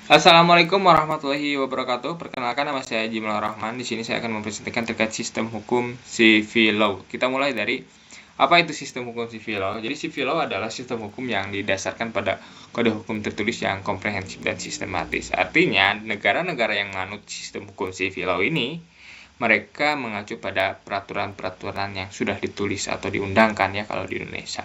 Assalamualaikum warahmatullahi wabarakatuh. Perkenalkan, nama saya Jimal Rahman. Di sini saya akan mempresentasikan terkait sistem hukum civil law. Kita mulai dari apa itu sistem hukum civil law. Jadi civil law adalah sistem hukum yang didasarkan pada kode hukum tertulis yang komprehensif dan sistematis. Artinya, negara-negara yang menganut sistem hukum civil law ini, mereka mengacu pada peraturan-peraturan yang sudah ditulis atau diundangkan ya kalau di Indonesia.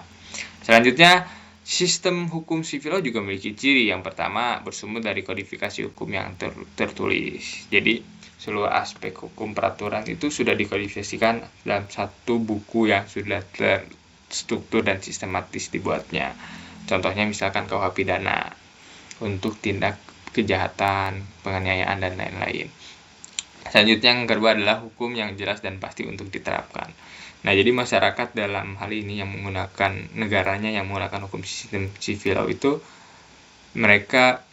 Selanjutnya, sistem hukum sivil law juga memiliki ciri. Yang pertama, bersumber dari kodifikasi hukum yang tertulis. Jadi, seluruh aspek hukum peraturan itu sudah dikodifikasikan dalam satu buku yang sudah terstruktur dan sistematis dibuatnya. Contohnya misalkan KUH pidana untuk tindak kejahatan, penganiayaan, dan lain-lain. Selanjutnya yang kedua adalah hukum yang jelas dan pasti untuk diterapkan. Nah, jadi masyarakat dalam hal ini yang menggunakan negaranya yang menggunakan hukum sistem civil law itu mereka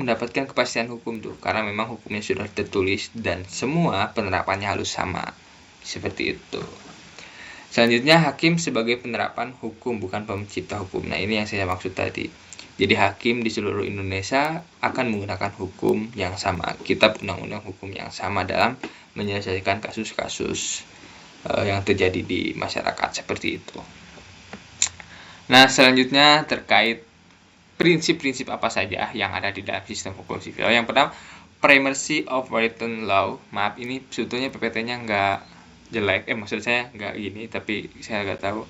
mendapatkan kepastian hukum tuh karena memang hukumnya sudah tertulis dan semua penerapannya harus sama. Seperti itu. Selanjutnya, hakim sebagai penerapan hukum bukan pencipta hukum. Nah, ini yang saya maksud tadi. Jadi hakim di seluruh Indonesia akan menggunakan hukum yang sama, kitab undang-undang hukum yang sama dalam menyelesaikan kasus-kasus yang terjadi di masyarakat seperti itu. Nah, selanjutnya terkait prinsip-prinsip apa saja yang ada di dalam sistem hukum sivil. Yang pertama, primacy of written law. Maaf, ini sebetulnya PPT-nya nggak jelek. Maksud saya nggak gini, tapi saya nggak tahu.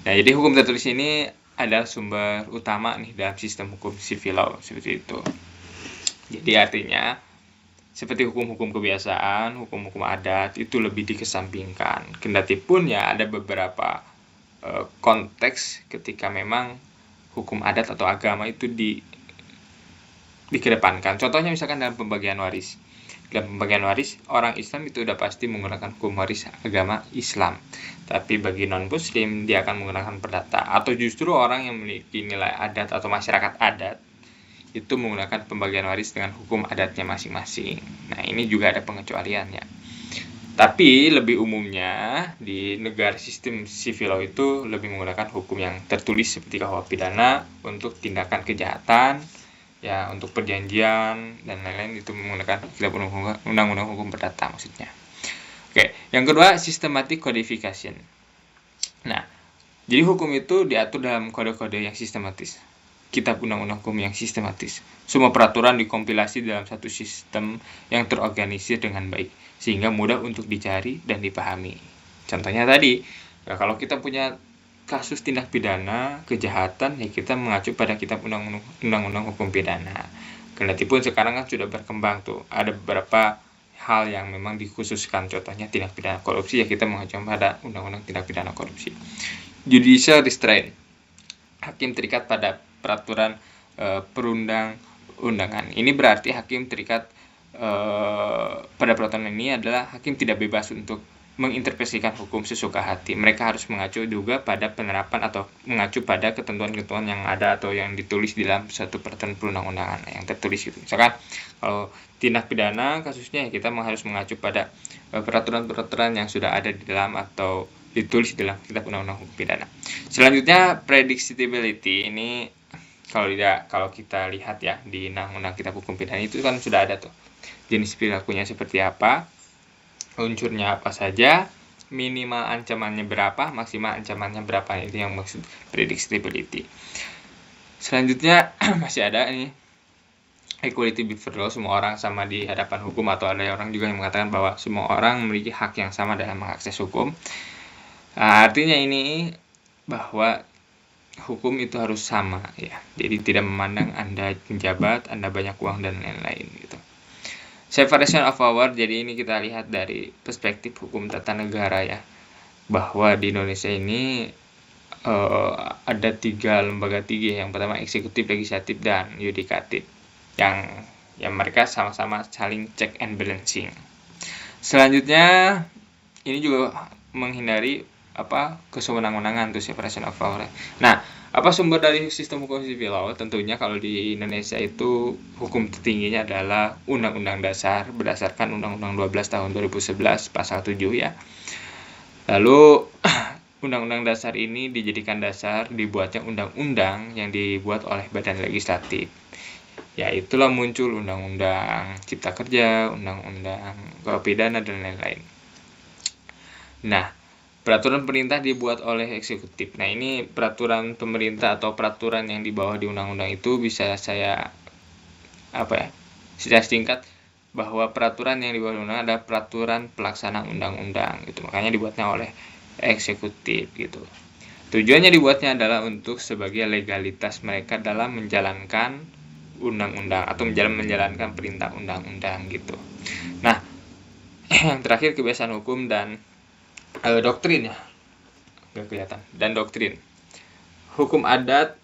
Nah, jadi hukum tertulis ini adalah sumber utama nih dalam sistem hukum sivil law seperti itu. Jadi artinya seperti hukum-hukum kebiasaan, hukum-hukum adat itu lebih dikesampingkan. Kendati pun ya ada beberapa konteks ketika memang hukum adat atau agama itu dikedepankan. Contohnya misalkan dalam pembagian waris. Dalam pembagian waris, orang Islam itu udah pasti menggunakan hukum waris agama Islam. Tapi bagi non-Muslim, dia akan menggunakan perdata. Atau justru orang yang memiliki nilai adat atau masyarakat adat itu menggunakan pembagian waris dengan hukum adatnya masing-masing. Nah, ini juga ada pengecualiannya. Tapi lebih umumnya di negara sistem civil law itu lebih menggunakan hukum yang tertulis seperti KUH pidana untuk tindakan kejahatan, ya untuk perjanjian dan lain-lain itu menggunakan undang-undang hukum perdata maksudnya. Oke, yang kedua systematic codification. Nah, jadi hukum itu diatur dalam kode-kode yang sistematis. Kitab undang-undang hukum yang sistematis. Semua peraturan dikompilasi dalam satu sistem yang terorganisir dengan baik, sehingga mudah untuk dicari dan dipahami. Contohnya tadi, ya kalau kita punya kasus tindak pidana, kejahatan, ya kita mengacu pada kitab undang-undang hukum pidana. Kendati pun sekarang kan sudah berkembang tuh, ada beberapa hal yang memang dikhususkan, contohnya tindak pidana korupsi, ya kita mengacu pada undang-undang tindak pidana korupsi. Judicial restraint. Hakim terikat pada peraturan perundang-undangan. Ini berarti hakim terikat pada peraturan ini adalah hakim tidak bebas untuk menginterpretasikan hukum sesuka hati. Mereka harus mengacu juga pada penerapan atau mengacu pada ketentuan-ketentuan yang ada atau yang ditulis di dalam suatu peraturan perundang-undangan yang tertulis gitu. Misalkan kalau tindak pidana kasusnya kita harus mengacu pada peraturan-peraturan yang sudah ada di dalam atau ditulis dalam kitab undang-undang hukum pidana. Selanjutnya, predictability. Ini kalau kita lihat ya di undang-undang kitab hukum pidana itu kan sudah ada tuh jenis perilakunya seperti apa, unsurnya apa saja, minimal ancamannya berapa, maksimal ancamannya berapa. Itu yang maksud predictability. Selanjutnya masih ada ini equality before law, semua orang sama di hadapan hukum, atau ada orang juga yang mengatakan bahwa semua orang memiliki hak yang sama dalam mengakses hukum. Nah, artinya ini bahwa hukum itu harus sama ya. Jadi tidak memandang Anda penjabat, Anda banyak uang dan lain-lain gitu. Separation of power, jadi ini kita lihat dari perspektif hukum tata negara ya. Bahwa di Indonesia ini ada 3 lembaga tinggi. Yang pertama eksekutif, legislatif, dan yudikatif. Yang mereka sama-sama saling check and balancing. Selanjutnya ini juga menghindari kesewenang-wenangan tuh separation of power. Nah, apa sumber dari sistem hukum sivil law? Tentunya kalau di Indonesia itu hukum tertingginya adalah Undang-Undang Dasar berdasarkan Undang-Undang 12 tahun 2011 pasal 7 ya. Lalu Undang-Undang Dasar ini dijadikan dasar dibuatnya undang-undang yang dibuat oleh Badan Legislatif. Ya itulah muncul undang-undang cipta kerja, undang-undang pidana dan lain-lain. Nah, peraturan pemerintah dibuat oleh eksekutif. Nah, ini peraturan pemerintah atau peraturan yang di bawah di undang-undang itu bisa saya secara singkat bahwa peraturan yang di bawah undang adalah peraturan pelaksana undang-undang gitu. Makanya dibuatnya oleh eksekutif gitu. Tujuannya dibuatnya adalah untuk sebagai legalitas mereka dalam menjalankan undang-undang atau menjalankan perintah undang-undang gitu. Nah, yang terakhir kebiasaan hukum dan doktrin ya. Nggak kelihatan. Dan doktrin. Hukum adat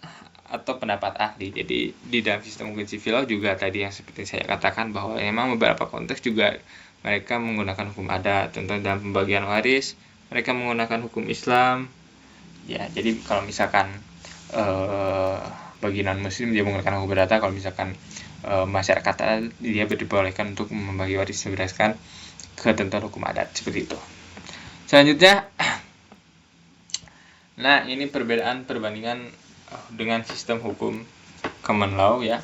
atau pendapat ahli. Jadi di dalam sistem hukum sivil juga tadi yang seperti saya katakan bahwa memang beberapa konteks juga mereka menggunakan hukum adat. Contoh dalam pembagian waris mereka menggunakan hukum Islam. Ya, jadi kalau misalkan bagi non muslim dia menggunakan hukum adat, kalau misalkan masyarakat dia diperbolehkan untuk membagi waris berdasarkan ketentuan hukum adat seperti itu. Selanjutnya, nah ini perbandingan dengan sistem hukum common law ya.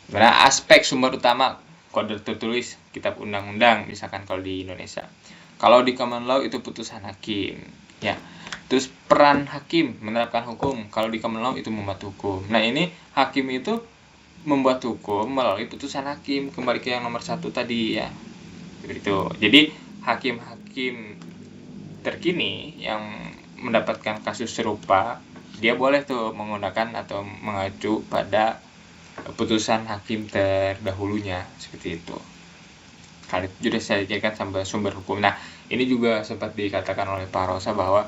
Karena aspek sumber utama kode tertulis kitab undang-undang misalkan kalau di Indonesia. Kalau di common law itu putusan hakim ya. Terus peran hakim menerapkan hukum. Kalau di common law itu membuat hukum. Nah ini hakim itu membuat hukum melalui putusan hakim. Kembali ke yang nomor 1 tadi ya. Begitu. Jadi hakim-hakim terkini yang mendapatkan kasus serupa dia boleh tuh menggunakan atau mengacu pada putusan hakim terdahulunya seperti itu. Kali itu sudah saya jadikan sampai sumber hukum. Nah ini juga sempat dikatakan oleh Pak Rosa bahwa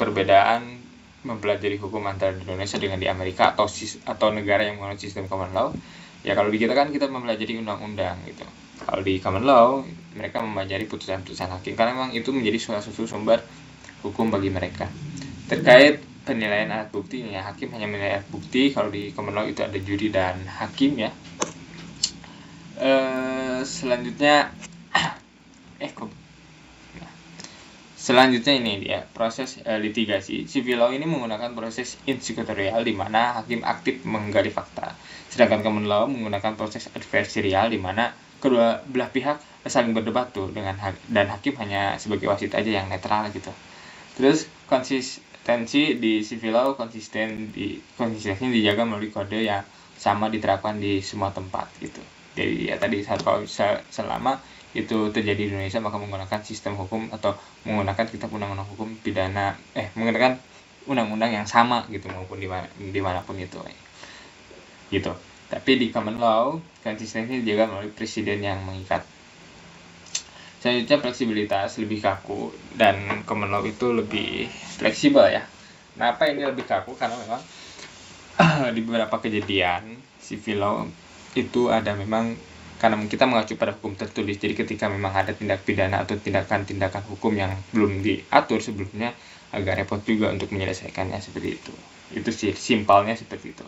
perbedaan mempelajari hukum antara di Indonesia dengan di Amerika atau negara yang menggunakan sistem common law. Ya kalau di kita kan kita mempelajari undang-undang gitu. Kalau di common law mereka mempelajari putusan-putusan hakim karena memang itu menjadi salah satu sumber hukum bagi mereka. Terkait penilaian alat bukti ya, hakim hanya menilai alat bukti. Kalau di common law itu ada juri dan hakim ya. Selanjutnya ini dia proses litigasi. Civil law ini menggunakan proses inquisitorial di mana hakim aktif menggali fakta. Sedangkan common law menggunakan proses adversarial di mana kedua belah pihak saling berdebat tuh dan hakim hanya sebagai wasit aja yang netral gitu. Terus konsistensi di civil law konsistensi dijaga melalui kode yang sama diterapkan di semua tempat gitu. Jadi ya tadi kalau selama itu terjadi di Indonesia maka menggunakan sistem hukum atau menggunakan kitab undang-undang hukum pidana menggunakan undang-undang yang sama gitu maupun dimanapun itu gitu. Tapi di common law konsistensi dijaga melalui presiden yang mengikat. Selanjutnya fleksibilitas lebih kaku dan common law itu lebih fleksibel ya. Kenapa ini lebih kaku? Karena memang di beberapa kejadian civil law itu ada memang karena kita mengacu pada hukum tertulis. Jadi ketika memang ada tindak pidana atau tindakan-tindakan hukum yang belum diatur sebelumnya agak repot juga untuk menyelesaikannya seperti itu. Itu sih simpelnya seperti itu.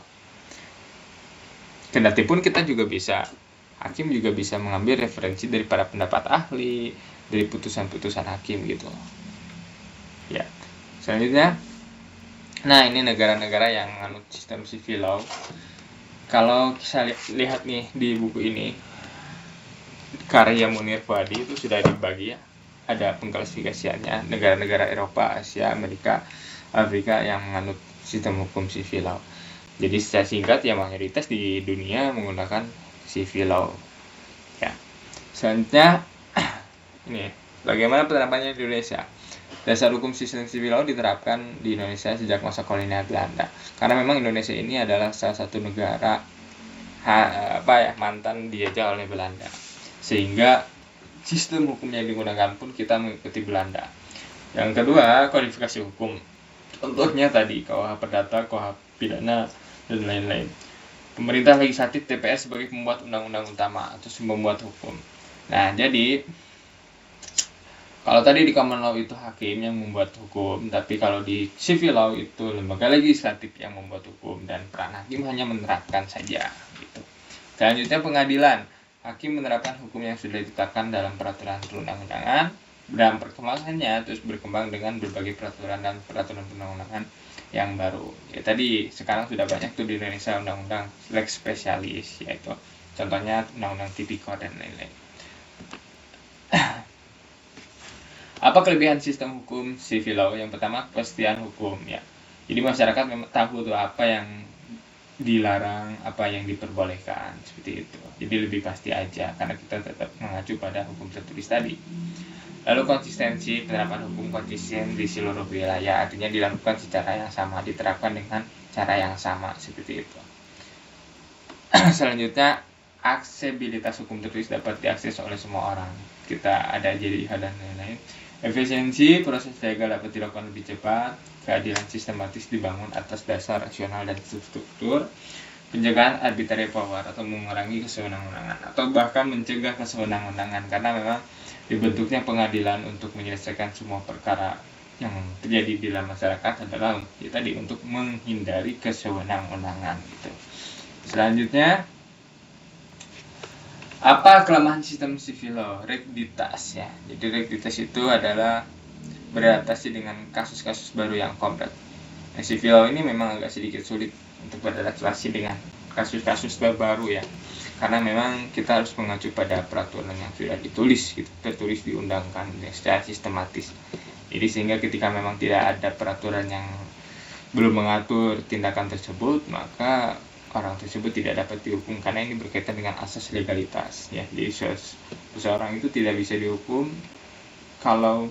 Kendati pun kita juga hakim juga bisa mengambil referensi dari para pendapat ahli, dari putusan-putusan hakim gitu. Ya. Selanjutnya, nah ini negara-negara yang menganut sistem civil law. Kalau kita lihat nih di buku ini, karya Munir Fuadi itu sudah dibagi ya. Ada pengklasifikasiannya negara-negara Eropa, Asia, Amerika, Afrika yang menganut sistem hukum civil law. Jadi secara singkat ya mayoritas di dunia menggunakan civil law. Ya. Selanjutnya ini bagaimana penerapannya di Indonesia. Dasar hukum sistem civil law diterapkan di Indonesia sejak masa kolonial Belanda. Karena memang Indonesia ini adalah salah satu negara mantan dijajah oleh Belanda. Sehingga sistem hukum yang digunakan pun kita mengikuti Belanda. Yang kedua, kodifikasi hukum. Contohnya tadi KUH Perdata, KUH Pidana dan lain-lain. Pemerintah legislatif DPR sebagai pembuat undang-undang utama atau pembuat hukum. Nah, jadi kalau tadi di common law itu hakim yang membuat hukum, tapi kalau di civil law itu lembaga legislatif yang membuat hukum dan peran hakim hanya menerapkan saja gitu. Selanjutnya pengadilan. Hakim menerapkan hukum yang sudah ditetapkan dalam peraturan perundang-undangan dan perkembangannya terus berkembang dengan berbagai peraturan dan peraturan perundang-undangan yang baru. Ya tadi sekarang sudah banyak tuh di Indonesia undang-undang lex spesialis, yaitu contohnya undang-undang tipikor dan lain-lain. Apa kelebihan sistem hukum civil law? Yang pertama, kepastian hukum ya. Jadi masyarakat memang tahu tuh apa yang dilarang, apa yang diperbolehkan, seperti itu. Jadi lebih pasti aja karena kita tetap mengacu pada hukum tertulis tadi. Lalu konsistensi penerapan hukum konsisten di seluruh wilayah, artinya dilakukan secara yang sama, diterapkan dengan cara yang sama, seperti itu. Selanjutnya, aksesibilitas hukum tertulis dapat diakses oleh semua orang. Kita ada jadi dan lain-lain. Efisiensi proses legal dapat dilakukan lebih cepat. Keadilan sistematis dibangun atas dasar rasional dan struktur. Pencegahan arbitrary power atau mengurangi kesewenang-wenangan atau bahkan mencegah kesewenang-wenangan, karena memang dibentuknya pengadilan untuk menyelesaikan semua perkara yang terjadi di dalam masyarakat adalah ya tadi untuk menghindari kesewenang-wenangan gitu. Selanjutnya, apa kelemahan sistem civil law? Rigiditas ya. Jadi rigiditas itu adalah beradaptasi dengan kasus-kasus baru yang kompleks. Nah, civil law ini memang agak sedikit sulit untuk beradaptasi dengan kasus-kasus baru ya, karena memang kita harus mengacu pada peraturan yang sudah ditulis gitu, tertulis diundangkan secara sistematis. Jadi sehingga ketika memang tidak ada peraturan yang belum mengatur tindakan tersebut, maka orang tersebut tidak dapat dihukum karena ini berkaitan dengan asas legalitas ya. Jadi seseorang itu tidak bisa dihukum kalau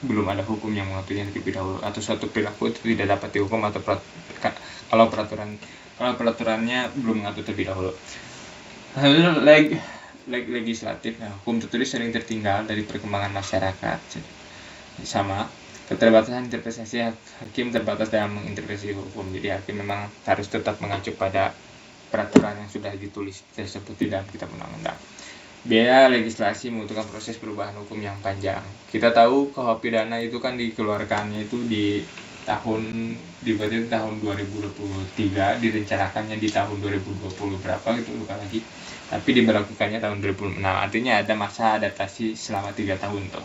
belum ada hukum yang mengaturnya terlebih dahulu, atau suatu perilaku itu tidak dapat dihukum atau kalau peraturannya belum mengatur terlebih dahulu. Lalu legislatif, nah, hukum tertulis sering tertinggal dari perkembangan masyarakat. Sama keterbatasan interpretasi, hakim terbatas dalam menginterpretasi hukum. Jadi hakim memang harus tetap mengacu pada peraturan yang sudah ditulis tersebut di dalam kitab undang-undang. Biaya legislasi membutuhkan proses perubahan hukum yang panjang. Kita tahu KUHP pidana itu kan dikeluarkannya itu di tahun 2023, direncanakannya di tahun 2020 berapa gitu lupa lagi, tapi diberlakukannya tahun 2006. Artinya ada masa adaptasi selama 3 tahun tuh.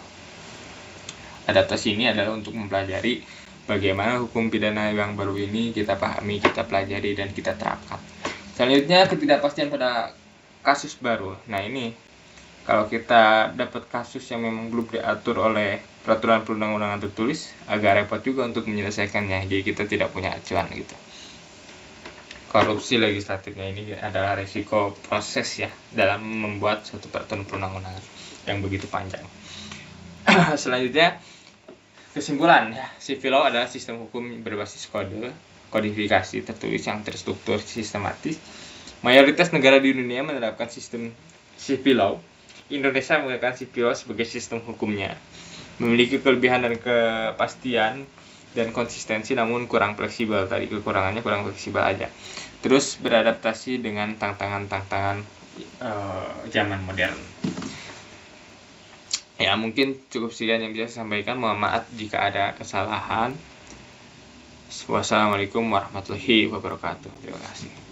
Adaptasi ini adalah untuk mempelajari bagaimana hukum pidana yang baru ini kita pahami, kita pelajari, dan kita terapkan. Selanjutnya, ketidakpastian pada kasus baru. Nah ini kalau kita dapat kasus yang memang belum diatur oleh peraturan perundang-undangan tertulis, agak repot juga untuk menyelesaikannya. Jadi kita tidak punya acuan gitu. Korupsi legislatifnya ini adalah risiko proses ya dalam membuat suatu peraturan perundang-undangan yang begitu panjang. Selanjutnya, kesimpulan ya, civil law adalah sistem hukum berbasis kodifikasi tertulis yang terstruktur sistematis. Mayoritas negara di dunia menerapkan sistem civil law. Indonesia menggunakan civil law sebagai sistem hukumnya. Memiliki kelebihan dan kepastian dan konsistensi, namun kurang fleksibel. Tadi kekurangannya kurang fleksibel aja. Terus beradaptasi dengan tantangan-tantangan zaman modern. Ya mungkin cukup sekian yang bisa saya sampaikan. Mohon maaf jika ada kesalahan. Wassalamualaikum warahmatullahi wabarakatuh. Terima kasih.